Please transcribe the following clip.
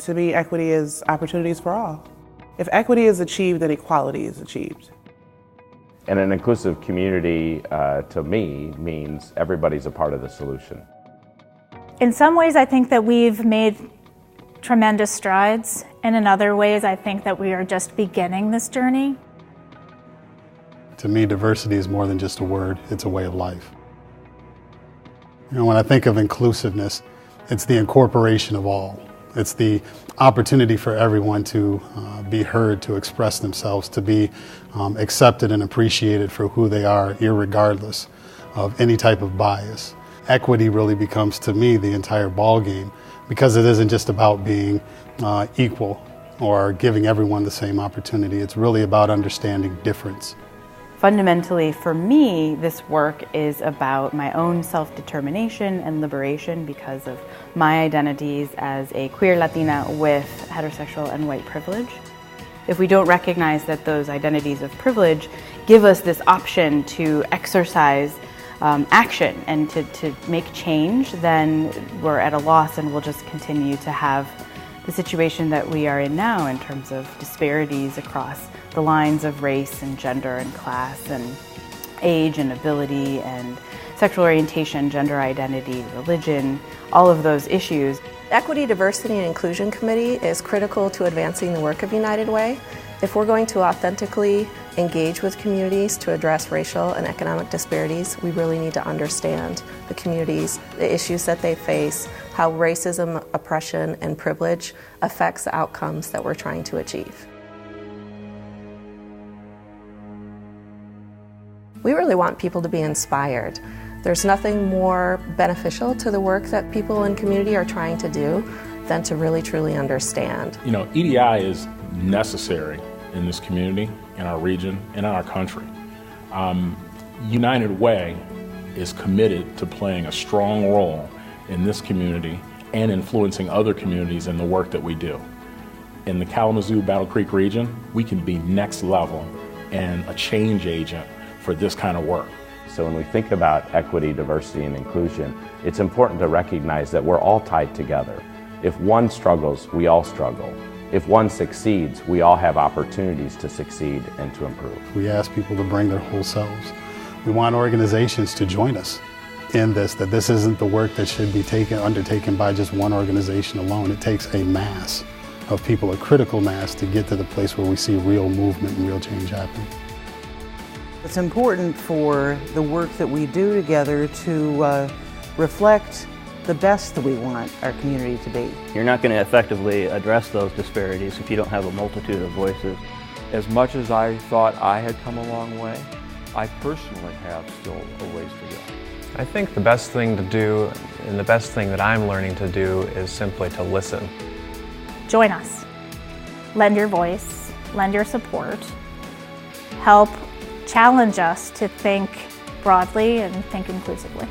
To me, equity is opportunities for all. If equity is achieved, then equality is achieved. And an inclusive community, to me, means everybody's a part of the solution. In some ways, I think that we've made tremendous strides, and in other ways, I think that we are just beginning this journey. To me, diversity is more than just a word, it's a way of life. You know, when I think of inclusiveness, it's the incorporation of all. It's the opportunity for everyone to be heard, to express themselves, to be accepted and appreciated for who they are, irregardless of any type of bias. Equity really becomes, to me, the entire ballgame, because it isn't just about being equal or giving everyone the same opportunity. It's really about understanding difference. Fundamentally, for me, this work is about my own self-determination and liberation because of my identities as a queer Latina with heterosexual and white privilege. If we don't recognize that those identities of privilege give us this option to exercise action and to make change, then we're at a loss and we'll just continue to have the situation that we are in now in terms of disparities across the lines of race and gender and class and age and ability and sexual orientation, gender identity, religion, all of those issues. Equity, Diversity, and Inclusion Committee is critical to advancing the work of United Way. If we're going to authentically engage with communities to address racial and economic disparities, we really need to understand the communities, the issues that they face, how racism, oppression, and privilege affects the outcomes that we're trying to achieve. We really want people to be inspired. There's nothing more beneficial to the work that people in community are trying to do than to really truly understand. You know, EDI is necessary in this community, in our region, and in our country. United Way is committed to playing a strong role in this community and influencing other communities in the work that we do. In the Kalamazoo-Battle Creek region, we can be next level and a change agent for this kind of work. So when we think about equity, diversity, and inclusion, it's important to recognize that we're all tied together. If one struggles, we all struggle. If one succeeds, we all have opportunities to succeed and to improve. We ask people to bring their whole selves. We want organizations to join us in this, that this isn't the work that should be undertaken by just one organization alone. It takes a mass of people, a critical mass, to get to the place where we see real movement and real change happening. It's important for the work that we do together to reflect the best that we want our community to be. You're not going to effectively address those disparities if you don't have a multitude of voices. As much as I thought I had come a long way, I personally have still a ways to go. I think the best thing to do, and the best thing that I'm learning to do, is simply to listen. Join us. Lend your voice, lend your support, help challenge us to think broadly and think inclusively.